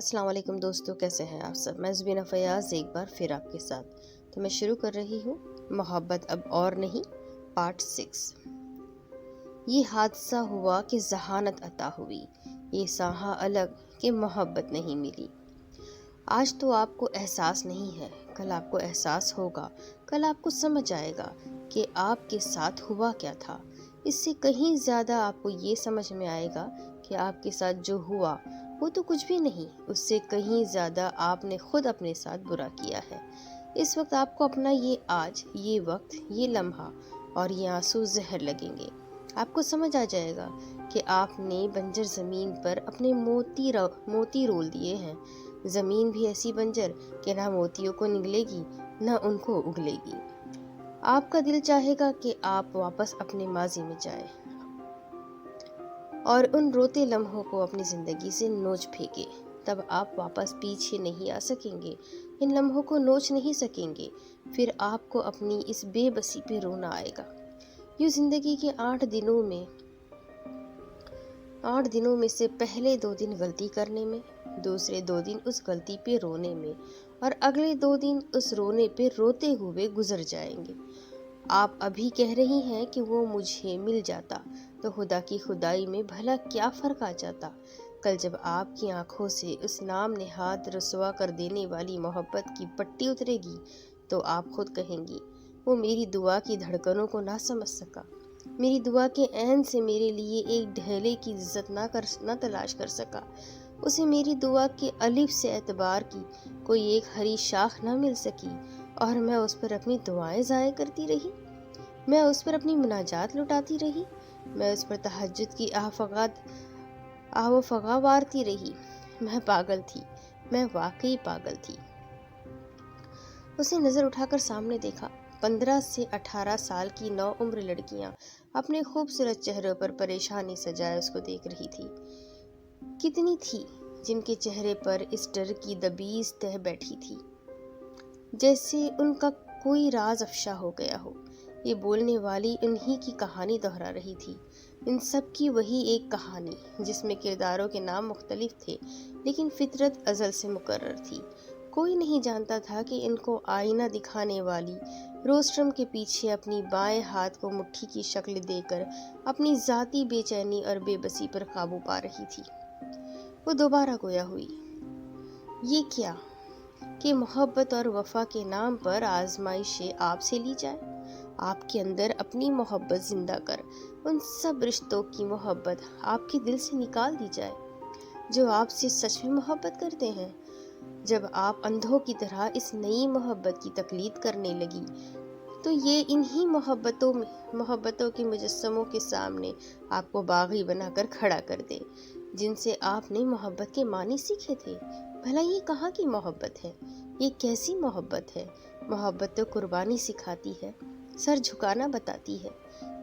السلام علیکم دوستو، کیسے ہیں آپ سب؟ میں زبینہ فیاض ایک بار پھر آپ کے ساتھ تو میں شروع کر رہی ہوں محبت اب اور نہیں پارٹ 6۔ یہ حادثہ ہوا کہ ذہانت عطا ہوئی، یہ سانحہ الگ کہ محبت نہیں ملی۔ آج تو آپ کو احساس نہیں ہے، کل آپ کو احساس ہوگا، کل آپ کو سمجھ آئے گا کہ آپ کے ساتھ ہوا کیا تھا۔ اس سے کہیں زیادہ آپ کو یہ سمجھ میں آئے گا کہ آپ کے ساتھ جو ہوا وہ تو کچھ بھی نہیں، اس سے کہیں زیادہ آپ نے خود اپنے ساتھ برا کیا ہے۔ اس وقت آپ کو اپنا یہ آج، یہ وقت، یہ لمحہ اور یہ آنسو زہر لگیں گے۔ آپ کو سمجھ آ جائے گا کہ آپ نے بنجر زمین پر اپنے موتی رول دیے ہیں۔ زمین بھی ایسی بنجر کہ نہ موتیوں کو نگلے گی نہ ان کو اگلے گی۔ آپ کا دل چاہے گا کہ آپ واپس اپنے ماضی میں جائیں اور ان روتے لمحوں کو اپنی زندگی سے نوچ پھینکے۔ تب آپ واپس پیچھے نہیں آ سکیں گے، ان لمحوں کو نوچ نہیں سکیں گے۔ پھر آپ کو اپنی اس بے بسی پہ رونا آئے گا۔ یوں زندگی کے 8 دنوں میں سے پہلے 2 دن غلطی کرنے میں، دوسرے 2 دن اس غلطی پہ رونے میں، اور اگلے 2 دن اس رونے پہ روتے ہوئے گزر جائیں گے۔ آپ ابھی کہہ رہی ہیں کہ وہ مجھے مل جاتا تو خدا کی خدائی میں بھلا کیا فرق آ جاتا۔ کل جب آپ کی آنکھوں سے اس نام نہاد رسوا کر دینے والی محبت کی پٹی اترے گی تو آپ خود کہیں گی، وہ میری دعا کی دھڑکنوں کو نہ سمجھ سکا، میری دعا کے عین سے میرے لیے ایک ڈھیلے کی عزت نہ تلاش کر سکا، اسے میری دعا کے الف سے اعتبار کی کوئی ایک ہری شاخ نہ مل سکی، اور میں اس پر اپنی دعائیں ضائع کرتی رہی، میں اس پر اپنی مناجات لٹاتی رہی، میں اس پر تہجد کی آہ و فغاں وارتی رہی۔ میں پاگل تھی، میں واقعی پاگل تھی۔ اسے نظر اٹھا کر سامنے دیکھا۔ 15 سے 18 سال کی نوعمر لڑکیاں اپنے خوبصورت چہروں پر پریشانی سجائے اس کو دیکھ رہی تھی۔ کتنی تھی جن کے چہرے پر اس ڈر کی دبیز تہ بیٹھی تھی، جیسے ان کا کوئی راز افشا ہو گیا ہو۔ یہ بولنے والی انہی کی کہانی دہرا رہی تھی، ان سب کی وہی ایک کہانی جس میں کرداروں کے نام مختلف تھے لیکن فطرت ازل سے مقرر تھی۔ کوئی نہیں جانتا تھا کہ ان کو آئینہ دکھانے والی روسٹرم کے پیچھے اپنی بائیں ہاتھ کو مٹھی کی شکل دے کر اپنی ذاتی بے چینی اور بے بسی پر قابو پا رہی تھی۔ وہ دوبارہ گویا ہوئی۔ یہ کیا کہ محبت اور وفا کے نام پر آزمائشیں آپ سے لی جائے، آپ کے اندر اپنی محبت زندہ کر ان سب رشتوں کی محبت آپ کے دل سے نکال دی جائے جو آپ سے سچ میں محبت کرتے ہیں۔ جب آپ اندھوں کی طرح اس نئی محبت کی تقلید کرنے لگی تو یہ انہی محبتوں کے مجسموں کے سامنے آپ کو باغی بنا کر کھڑا کر دے جن سے آپ نے محبت کے معنی سیکھے تھے۔ بھلا یہ کہاں کی محبت ہے؟ یہ کیسی محبت ہے؟ محبت تو قربانی سکھاتی ہے، سر جھکانا بتاتی ہے۔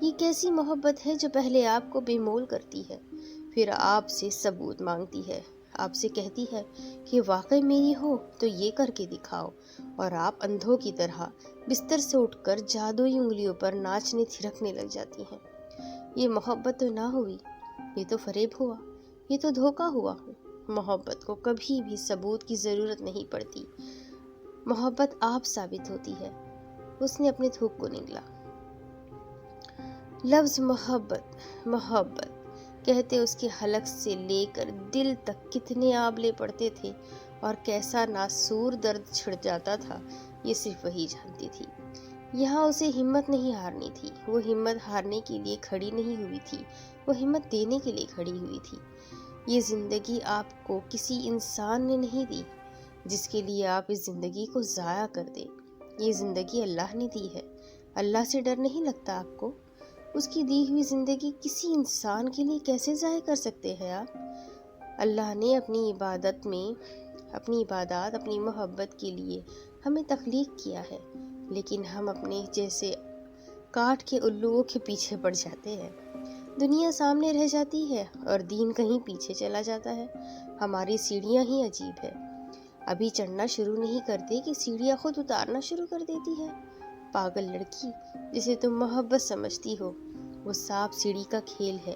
یہ کیسی محبت ہے جو پہلے آپ کو بے مول کرتی ہے، پھر آپ سے ثبوت مانگتی ہے، آپ سے کہتی ہے کہ واقعی میری ہو تو یہ کر کے دکھاؤ، اور آپ اندھوں کی طرح بستر سے اٹھ کر جادوئی انگلیوں پر ناچنے تھرکنے لگ جاتی ہیں۔ یہ محبت تو نہ ہوئی، یہ تو فریب ہوا، یہ تو دھوکہ ہوا۔ محبت کو کبھی بھی ثبوت کی ضرورت نہیں پڑتی، محبت آپ ثابت ہوتی ہے۔ اس نے اپنے تھوک کو نگلا۔ لفظ محبت محبت کہتے اس کے حلق سے لے کر دل تک کتنے آبلے پڑتے تھے اور کیسا ناسور درد چھڑ جاتا تھا، یہ صرف وہی جانتی تھی۔ یہاں اسے ہمت نہیں ہارنی تھی، وہ ہمت ہارنے کے لیے کھڑی نہیں ہوئی تھی، وہ ہمت دینے کے لیے کھڑی ہوئی تھی۔ یہ زندگی آپ کو کسی انسان نے نہیں دی جس کے لیے آپ اس زندگی کو ضائع کر دیں۔ یہ زندگی اللہ نے دی ہے۔ اللہ سے ڈر نہیں لگتا آپ کو؟ اس کی دی ہوئی زندگی کسی انسان کے لیے کیسے ضائع کر سکتے ہیں آپ؟ اللہ نے اپنی عبادات اپنی محبت کے لیے ہمیں تخلیق کیا ہے، لیکن ہم اپنے جیسے کاٹ کے الوؤں کے پیچھے پڑ جاتے ہیں۔ دنیا سامنے رہ جاتی ہے اور دین کہیں پیچھے چلا جاتا ہے۔ ہماری سیڑھیاں ہی عجیب ہے، ابھی چڑھنا شروع نہیں کرتے کہ سیڑھیاں خود اتارنا شروع کر دیتی ہے۔ پاگل لڑکی جسے تم محبت سمجھتی ہو، وہ سانپ سیڑھی کا کھیل ہے۔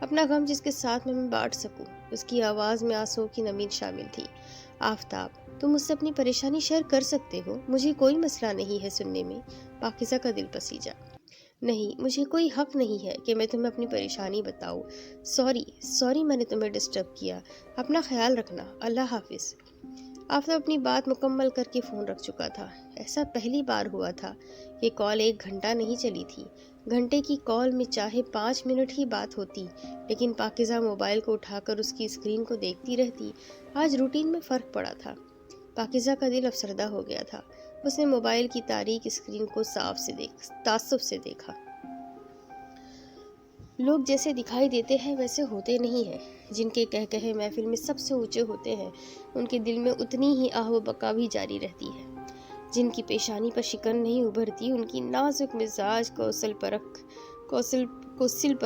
اپنا غم جس کے ساتھ میں بانٹ سکوں۔ اس کی آواز میں آنسوؤں کی نمی شامل تھی۔ آفتاب، تم مجھ سے اپنی پریشانی شیئر کر سکتے ہو، مجھے کوئی مسئلہ نہیں ہے سننے میں۔ پاکیزہ کا دل پسیجا۔ نہیں، مجھے کوئی حق نہیں ہے کہ میں تمہیں اپنی پریشانی بتاؤں۔ سوری میں نے تمہیں ڈسٹرب کیا۔ اپنا خیال رکھنا، اللہ حافظ۔ آفتاب اپنی بات مکمل کر کے فون رکھ چکا تھا۔ ایسا پہلی بار ہوا تھا کہ کال 1 گھنٹہ نہیں چلی تھی۔ گھنٹے کی کال میں چاہے 5 منٹ ہی بات ہوتی، لیکن پاکیزہ موبائل کو اٹھا کر اس کی اسکرین کو دیکھتی رہتی۔ آج روٹین میں فرق پڑا تھا۔ پاکیزہ کا دل افسردہ ہو گیا تھا۔ اس نے موبائل کی تاریک اسکرین کو تعصب سے دیکھا۔ لوگ جیسے دکھائی دیتے ہیں ویسے ہوتے نہیں ہیں۔ جن کے کہے محفل میں سب سے اونچے ہوتے ہیں، ان کے دل میں اتنی ہی آہ و بقا بھی جاری رہتی ہے۔ جن کی پیشانی پر شکن نہیں ابھرتی، ان کی نازک مزاج کو سل پر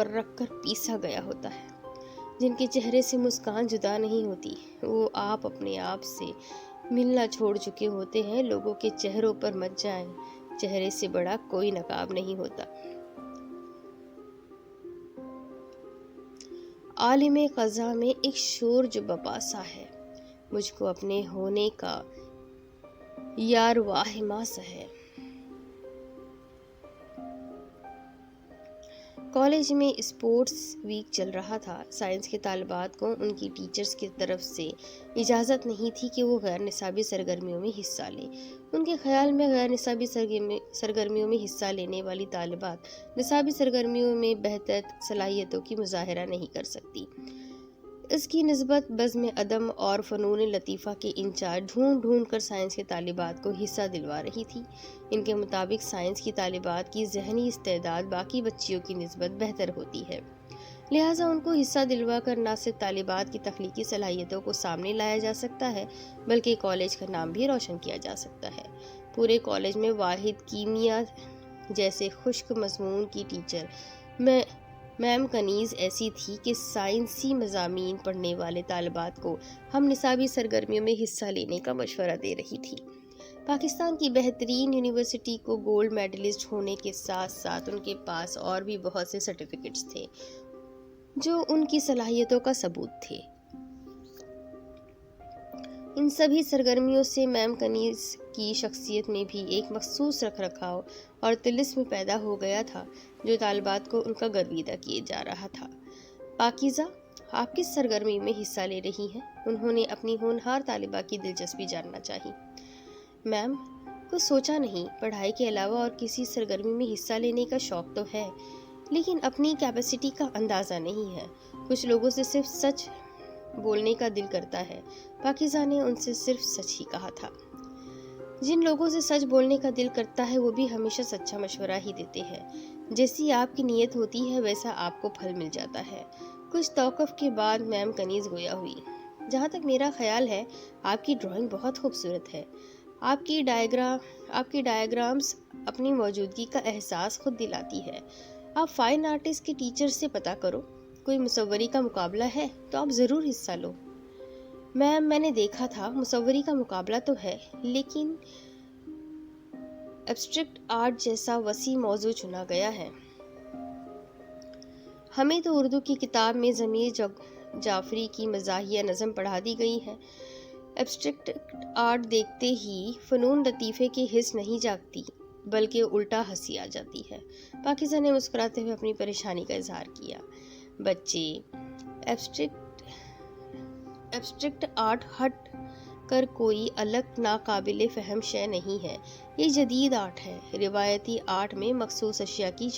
رکھ کر پیسا گیا ہوتا ہے۔ جن کے چہرے سے مسکان جدا نہیں ہوتی، وہ آپ اپنے آپ سے ملنا چھوڑ چکے ہوتے ہیں۔ لوگوں کے چہروں پر مت جائیں، چہرے سے بڑا کوئی نقاب نہیں ہوتا۔ عالم قضا میں ایک شور جو بپاسا ہے، مجھ کو اپنے ہونے کا یار واہ ماسا ہے۔ کالج میں اسپورٹس ویک چل رہا تھا۔ سائنس کے طالبات کو ان کی ٹیچرز کی طرف سے اجازت نہیں تھی کہ وہ غیر نصابی سرگرمیوں میں حصہ لیں۔ ان کے خیال میں غیر نصابی سرگرمیوں میں حصہ لینے والی طالبات نصابی سرگرمیوں میں بہتر صلاحیتوں کی مظاہرہ نہیں کر سکتی۔ اس کی نسبت بزم ادب اور فنون لطیفہ کے انچارج ڈھونڈ کر سائنس کے طالبات کو حصہ دلوا رہی تھی۔ ان کے مطابق سائنس کی طالبات کی ذہنی استعداد باقی بچیوں کی نسبت بہتر ہوتی ہے، لہٰذا ان کو حصہ دلوا کر نہ صرف طالبات کی تخلیقی صلاحیتوں کو سامنے لایا جا سکتا ہے، بلکہ کالج کا نام بھی روشن کیا جا سکتا ہے۔ پورے کالج میں واحد کیمیا جیسے خشک مضمون کی ٹیچر میم کنیز ایسی تھی کہ سائنسی مضامین پڑھنے والے طالبات کو ہم نصابی سرگرمیوں میں حصہ لینے کا مشورہ دے رہی تھی۔ پاکستان کی بہترین یونیورسٹی کو گولڈ میڈلسٹ ہونے کے ساتھ ساتھ ان کے پاس اور بھی بہت سے سرٹیفکیٹس تھے جو ان کی صلاحیتوں کا ثبوت تھے۔ ان سبھی سرگرمیوں سے میم کنیز کی شخصیت میں بھی ایک مخصوص رکھ رکھاؤ اور طلسم پیدا ہو گیا تھا جو طالبات کو ان کا گرویدہ کیے جا رہا تھا۔ پاکیزہ، آپ کس سرگرمی میں حصہ لے رہی ہیں؟ انہوں نے اپنی ہونہار طالبہ کی دلچسپی جاننا چاہی۔ میم، کچھ سوچا نہیں، پڑھائی کے علاوہ اور کسی سرگرمی میں حصہ لینے کا شوق تو ہے، لیکن اپنی کیپیسٹی کا اندازہ نہیں ہے۔ کچھ لوگوں سے صرف سچ بولنے کا دل کرتا ہے۔ پاکیزہ نے ان سے صرف سچ ہی کہا تھا۔ جن لوگوں سے سچ بولنے کا دل کرتا ہے وہ بھی ہمیشہ سچا مشورہ ہی دیتے ہیں۔ جیسی آپ کی نیت ہوتی ہے ویسا آپ کو پھل مل جاتا ہے۔ کچھ توقف کے بعد میم کنیز گویا ہوئی۔ جہاں تک میرا خیال ہے آپ کی ڈرائنگ بہت خوبصورت ہے۔ آپ کی ڈائیگرامز اپنی موجودگی کا احساس خود دلاتی ہے۔ آپ فائن آرٹس کے ٹیچر سے پتہ کرو، کوئی مصوری کا مقابلہ ہے تو آپ ضرور حصہ لو۔ میم، میں نے دیکھا تھا، مصوری کا مقابلہ تو ہے، لیکن ایبسٹریکٹ آرٹ جیسا وسیع موضوع چنا گیا ہے۔ ہمیں تو اردو کی کتاب میں ضمیر جعفری کی مزاحیہ نظم پڑھا دی گئی ہے۔ ایبسٹریکٹ آرٹ دیکھتے ہی فنون لطیفے کی حس نہیں جاگتی، بلکہ الٹا ہنسی آ جاتی ہے۔ پاکیزہ نے مسکراتے ہوئے اپنی پریشانی کا اظہار کیا۔ بچے، ایبسٹریکٹ آرٹ ہٹ کر کوئی الگ ناقابل فہم شے نہیں ہے، یہ جدید آرٹ ہے۔ روایتی آرٹ میں مخصوص اشیاء کی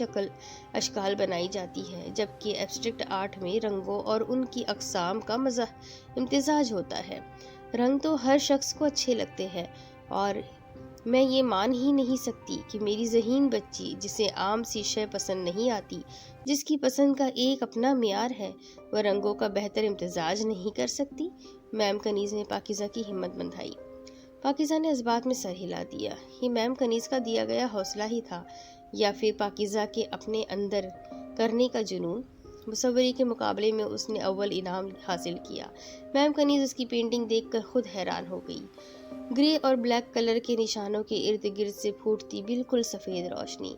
اشکال بنائی جاتی ہے، جبکہ ایبسٹریکٹ آرٹ میں رنگوں اور ان کی اقسام کا امتزاج ہوتا ہے۔ رنگ تو ہر شخص کو اچھے لگتے ہیں، اور میں یہ مان ہی نہیں سکتی کہ میری ذہین بچی جسے عام سی شے پسند نہیں آتی، جس کی پسند کا ایک اپنا معیار ہے، وہ رنگوں کا بہتر امتزاج نہیں کر سکتی۔ میم کنیز نے پاکیزہ کی ہمت بندھائی۔ پاکیزہ نے اس بات میں سر ہلا دیا۔ یہ میم کنیز کا دیا گیا حوصلہ ہی تھا، یا پھر پاکیزہ کے اپنے اندر کرنے کا جنون؟ مصوری کے مقابلے میں اس نے اول انعام حاصل کیا۔ میم کنیز اس کی پینٹنگ دیکھ کر خود حیران ہو گئی۔ گرے اور بلیک کلر کے نشانوں کے ارد گرد سے پھوٹتی بالکل سفید روشنی،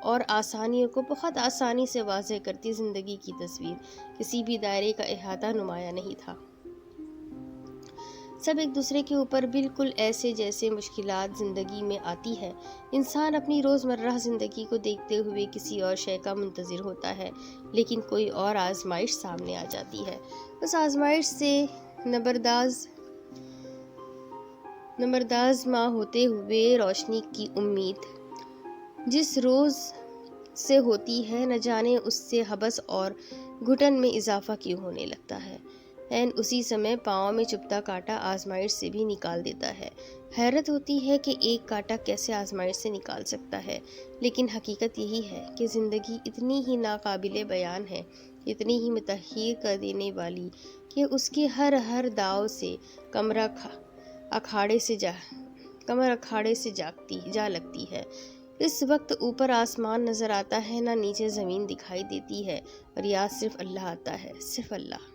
اور آسانیوں کو بہت آسانی سے واضح کرتی زندگی کی تصویر کسی بھی دائرے کا احاطہ نمایاں نہیں تھا۔ سب ایک دوسرے کے اوپر بالکل ایسے جیسے مشکلات زندگی میں آتی ہے، انسان اپنی روزمرہ زندگی کو دیکھتے ہوئے کسی اور شے کا منتظر ہوتا ہے، لیکن کوئی اور آزمائش سامنے آ جاتی ہے۔ اس آزمائش سے نبرداز ماں ہوتے ہوئے روشنی کی امید جس روز سے ہوتی ہے، نہ جانے اس سے حبس اور گھٹن میں اضافہ کیوں ہونے لگتا ہے۔ عین اسی سمے پاؤں میں چبھتا کانٹا آزمائش سے بھی نکال دیتا ہے۔ حیرت ہوتی ہے کہ ایک کانٹا کیسے آزمائش سے نکال سکتا ہے، لیکن حقیقت یہی ہے کہ زندگی اتنی ہی ناقابل بیان ہے، اتنی ہی متحیر کر دینے والی کہ اس کے ہر داؤ سے کمر اکھاڑے سے جا لگتی ہے۔ اس وقت اوپر آسمان نظر آتا ہے، نہ نیچے زمین دکھائی دیتی ہے، اور یاد صرف اللہ آتا ہے، صرف اللہ۔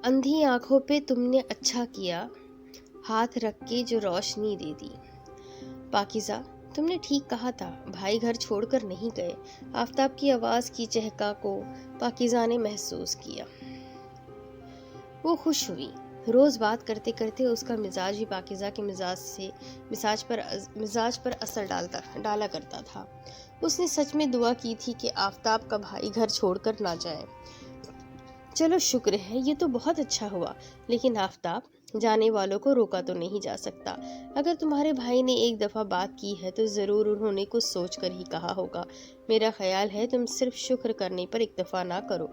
اندھی آنکھوں پہ تم نے اچھا کیا ہاتھ رکھ کے جو روشنی دے دی۔ پاکیزہ، تم نے ٹھیک کہا تھا، بھائی گھر چھوڑ کر نہیں گئے۔ آفتاب کی آواز کی چہکا کو پاکیزہ نے محسوس کیا۔ وہ خوش ہوئی۔ روز بات کرتے کرتے اس کا مزاج بھی پاکیزہ کے مزاج پر اثر ڈالا کرتا تھا۔ اس نے سچ میں دعا کی تھی کہ آفتاب کا بھائی گھر چھوڑ کر نہ جائے۔ چلو شکر ہے، یہ تو بہت اچھا ہوا، لیکن آفتاب، جانے والوں کو روکا تو نہیں جا سکتا۔ اگر تمہارے بھائی نے ایک دفعہ بات کی ہے تو ضرور انہوں نے کچھ سوچ کر ہی کہا ہوگا۔ میرا خیال ہے تم صرف شکر کرنے پر اکتفا نہ کرو،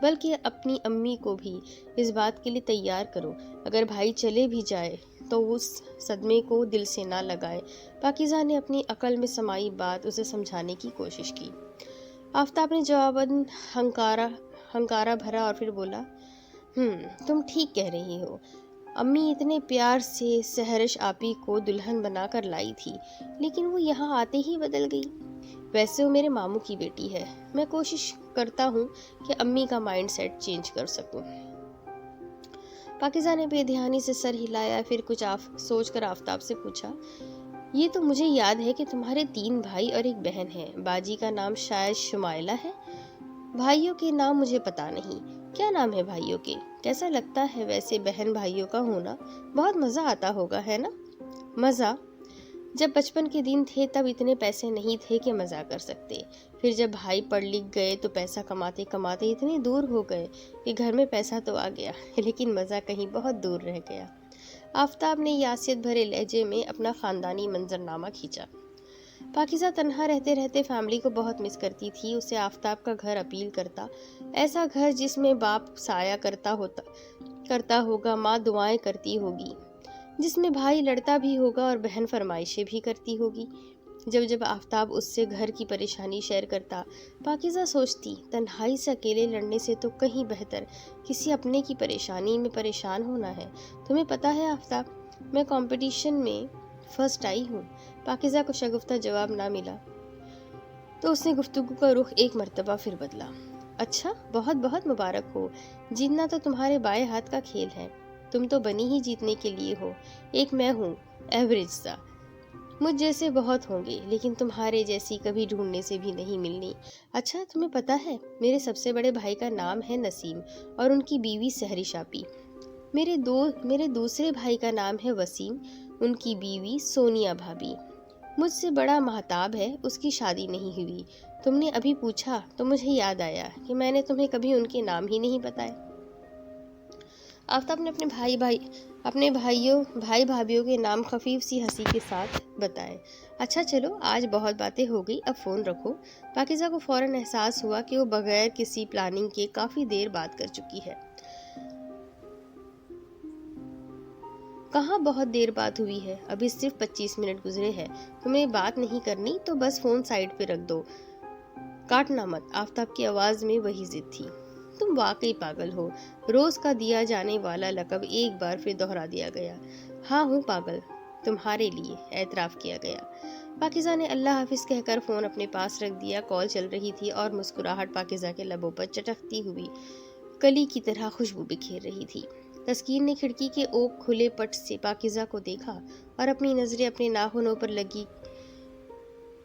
بلکہ اپنی امی کو بھی اس بات کے لیے تیار کرو۔ اگر بھائی چلے بھی جائے تو اس صدمے کو دل سے نہ لگائے۔ پاکیزہ نے اپنی عقل میں سمائی بات اسے سمجھانے کی کوشش کی۔ آفتاب نے جواباً ہنکارا بھرا اور پھر بولا، تم ٹھیک کہہ رہی ہو۔ امی اتنے پیار سے سحرش آپی کو دلہن بنا کر لائی تھی، لیکن وہ یہاں آتے ہی بدل گئی۔ ویسے وہ میرے ماموں کی بیٹی ہے، میں کوشش کرتا ہوں کہ امی کا مائنڈ سیٹ چینج کر سکوں۔ پاکیزہ نے بے دھیانی سے سر ہلایا، پھر کچھ سوچ کر آفتاب سے پوچھا، یہ تو مجھے یاد ہے کہ تمہارے 3 بھائی اور ایک بہن ہے۔ باجی کا نام شاید شمائلہ ہے۔ بھائیوں کے نام مجھے پتا نہیں، کیا نام ہے بھائیوں کے؟ کیسا لگتا ہے ویسے بہن بھائیوں کا ہونا؟ بہت مزہ آتا ہوگا، ہے نا؟ مزہ؟ جب بچپن کے دن تھے تب اتنے پیسے نہیں تھے کہ مزہ کر سکتے، پھر جب بھائی پڑھ لکھ گئے تو پیسہ کماتے کماتے اتنے دور ہو گئے کہ گھر میں پیسہ تو آ گیا، لیکن مزہ کہیں بہت دور رہ گیا۔ آفتاب نے یاسیت بھرے لہجے میں اپنا خاندانی منظرنامہ کھینچا۔ پاکیزہ تنہا رہتے رہتے فیملی کو بہت مس کرتی تھی۔ اسے آفتاب کا گھر اپیل کرتا، ایسا گھر جس میں باپ سایہ کرتا ہوگا، ماں دعائیں کرتی ہوگی، جس میں بھائی لڑتا بھی ہوگا اور بہن فرمائشیں بھی کرتی ہوگی۔ جب آفتاب اس سے گھر کی پریشانی شیئر کرتا، پاکیزہ سوچتی، تنہائی سے اکیلے لڑنے سے تو کہیں بہتر کسی اپنے کی پریشانی میں پریشان ہونا ہے۔ تمہیں پتہ ہے آفتاب، میں کمپٹیشن میں فرسٹ آئی ہوں۔ پاکیزہ کو شگفتہ جواب نہ ملا تو اس نے گفتگو کا رخ ایک مرتبہ پھر بدلا۔ اچھا، بہت بہت مبارک ہو۔ جیتنا تو تمہارے بائیں ہاتھ کا کھیل ہے، تم تو بنی ہی جیتنے کے لیے ہو۔ ایک میں ہوں، ایوریج سا۔ مجھ جیسے بہت ہوں گے، لیکن تمہارے جیسی کبھی ڈھونڈنے سے بھی نہیں ملنی۔ اچھا، تمہیں پتہ ہے میرے سب سے بڑے بھائی کا نام ہے نسیم اور ان کی بیوی سحرش آپی۔ میرے دوسرے بھائی کا نام ہے وسیم، ان کی بیوی سونیا بھابی۔ مجھ سے بڑا مہتاب ہے، اس کی شادی نہیں ہوئی۔ تم نے ابھی پوچھا تو مجھے یاد آیا کہ میں نے تمہیں کبھی ان کے نام ہی نہیں بتائے۔ آفتاب نے اپنے بھائی بھابھیوں کے نام خفیف سی ہنسی کے ساتھ بتائے۔ اچھا چلو، آج بہت باتیں ہو گئی، اب فون رکھو۔ پاکیزہ کو فوراً احساس ہوا کہ وہ بغیر کسی پلاننگ کے کافی دیر بات کر چکی ہے۔ کہاں بہت دیر بات ہوئی ہے، ابھی صرف 25 منٹ گزرے ہیں۔ تمہیں بات نہیں کرنی تو بس فون سائیڈ پہ رکھ دو، کاٹنا مت۔ آفتاب کی آواز میں وہی ضد تھی۔ تم واقعی پاگل ہو، روز کا دیا جانے والا لقب ایک بار پھر دہرا دیا گیا۔ ہاں ہوں پاگل، تمہارے لیے، اعتراف کیا گیا۔ پاکیزہ نے اللہ حافظ کہہ کر فون اپنے پاس رکھ دیا۔ کال چل رہی تھی اور مسکراہٹ پاکیزہ کے لبوں پر چٹکتی ہوئی کلی کی طرح خوشبو بکھیر رہی تھی۔ تسکین نے کھڑکی کے اوک کھلے پٹ سے پاکیزہ کو دیکھا اور اپنی نظریں اپنے ناخنوں پر لگی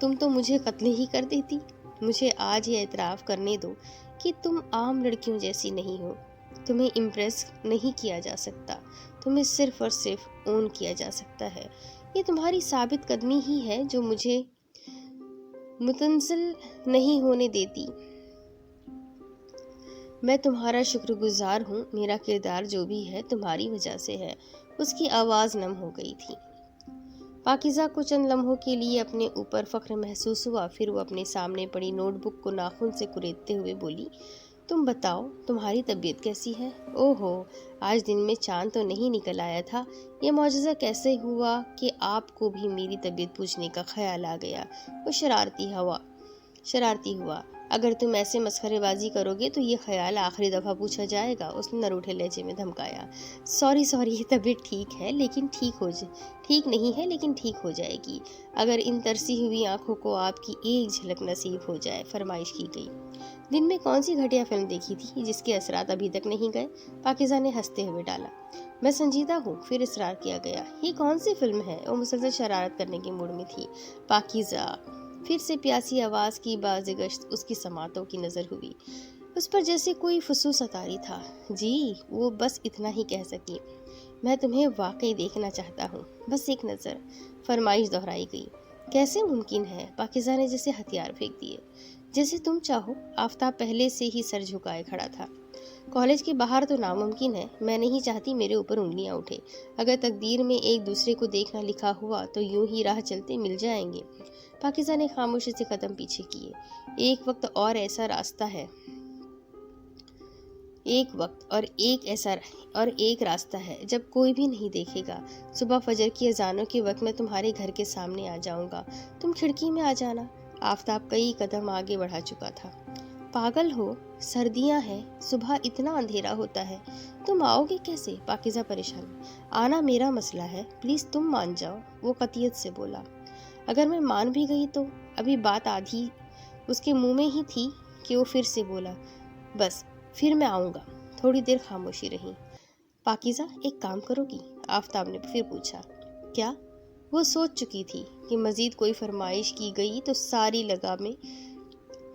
تم تو مجھے قتل ہی کر دیتی۔ مجھے آج یہ اعتراف کرنے دو کہ تم عام لڑکیوں جیسی نہیں ہو۔ تمہیں امپریس نہیں کیا جا سکتا، تمہیں صرف اور صرف اون کیا جا سکتا ہے۔ یہ تمہاری ثابت قدمی ہی ہے جو مجھے متنزل نہیں ہونے دیتی۔ میں تمہارا شکر گزار ہوں، میرا کردار جو بھی ہے تمہاری وجہ سے ہے۔ اس کی آواز نم ہو گئی تھی۔ پاکیزہ کو چند لمحوں کے لیے اپنے اوپر فخر محسوس ہوا، پھر وہ اپنے سامنے پڑی نوٹ بک کو ناخن سے کریدتے ہوئے بولی، تم بتاؤ تمہاری طبیعت کیسی ہے؟ او ہو، آج دن میں چاند تو نہیں نکل آیا تھا۔ یہ معجزہ کیسے ہوا کہ آپ کو بھی میری طبیعت پوچھنے کا خیال آ گیا؟ وہ شرارتی ہوا۔ اگر تم ایسے مسخرے بازی کرو گے تو یہ خیال آخری دفعہ پوچھا جائے گا، اس نے نروٹھے لہجے میں دھمکایا۔ سوری، طبیعت ٹھیک ہے لیکن ٹھیک نہیں ہے لیکن ٹھیک ہو جائے گی اگر ان ترسی ہوئی آنکھوں کو آپ کی ایک جھلک نصیب ہو جائے، فرمائش کی گئی۔ دن میں کون سی گھٹیا فلم دیکھی تھی جس کے اثرات ابھی تک نہیں گئے؟ پاکیزہ نے ہنستے ہوئے ڈالا۔ میں سنجیدہ ہوں، پھر اصرار کیا گیا۔ یہ کون سی فلم ہے؟ وہ مسلسل شرارت کرنے کے موڈ میں تھی۔ پاکیزہ، پھر سے پیاسی آواز کی بازگشت اس کی سماعتوں کی نظر ہوئی۔ اس پر جیسے کوئی فسوس طاری تھا۔ جی، وہ بس اتنا ہی کہہ سکی۔ میں تمہیں واقعی دیکھنا چاہتا ہوں، بس ایک نظر، فرمائش دہرائی گئی۔ کیسے ممکن ہے؟ پاکیزہ نے جیسے ہتھیار پھینک دیے۔ جیسے تم چاہو۔ آفتاب پہلے سے ہی سر جھکائے کھڑا تھا۔ کالج کے باہر تو ناممکن ہے، میں نہیں چاہتی میرے اوپر انگلیاں اٹھے۔ اگر تقدیر میں ایک دوسرے کو دیکھنا لکھا ہوا تو یوں ہی راہ چلتے مل جائیں گے۔ پاکیزہ نے خاموشی سے قدم پیچھے کیے۔ ایک وقت اور ایک راستہ ہے جب کوئی بھی نہیں دیکھے گا۔ صبح فجر کی اذانوں کے وقت میں تمہارے گھر کے سامنے آ جاؤں گا، تم کھڑکی میں آ جانا۔ آفتاب کئی قدم آگے بڑھا چکا تھا۔ پاگل ہو، سردیاں ہیں، صبح اتنا اندھیرا ہوتا ہے، تم آؤ گے کیسے؟ پاکیزہ پریشان۔ آنا میرا مسئلہ ہے، پلیز تم مان جاؤ، وہ قطعیت سے بولا۔ اگر میں مان بھی گئی تو؟ ابھی بات آدھی اس کے منہ میں ہی تھی کہ وہ پھر سے بولا، بس پھر میں آؤں گا۔ تھوڑی دیر خاموشی رہی۔ پاکیزہ، ایک کام کرو گی؟ آفتاب نے پھر پوچھا۔ کیا؟ وہ سوچ چکی تھی کہ مزید کوئی فرمائش کی گئی تو ساری لگامیں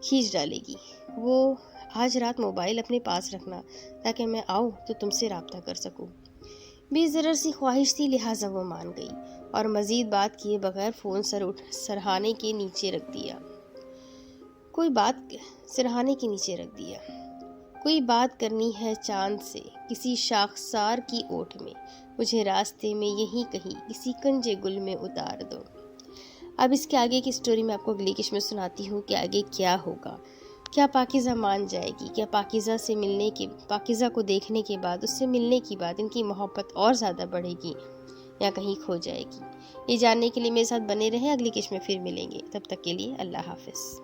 کھینچ ڈالے گی۔ وہ آج رات موبائل اپنے پاس رکھنا تاکہ میں آؤں تو تم سے رابطہ کر سکوں۔ بے ضرر سی خواہش تھی، لہٰذا وہ مان گئی اور مزید بات کیے بغیر فون سرہانے کے نیچے رکھ دیا۔ کوئی بات کرنی ہے چاند سے، کسی شاخسار کی اوٹ میں، مجھے راستے میں یہیں کہیں کسی کنجے گل میں اتار دو۔ اب اس کے آگے کی سٹوری میں آپ کو اگلی قسط میں سناتی ہوں کہ آگے کیا ہوگا۔ کیا پاکیزہ مان جائے گی؟ کیا پاکیزہ کو دیکھنے کے بعد، اس سے ملنے کے بعد ان کی محبت اور زیادہ بڑھے گی یا کہیں کھو جائے گی؟ یہ جاننے کے لیے میرے ساتھ بنے رہیں، اگلی قسط میں پھر ملیں گے۔ تب تک کے لیے اللہ حافظ۔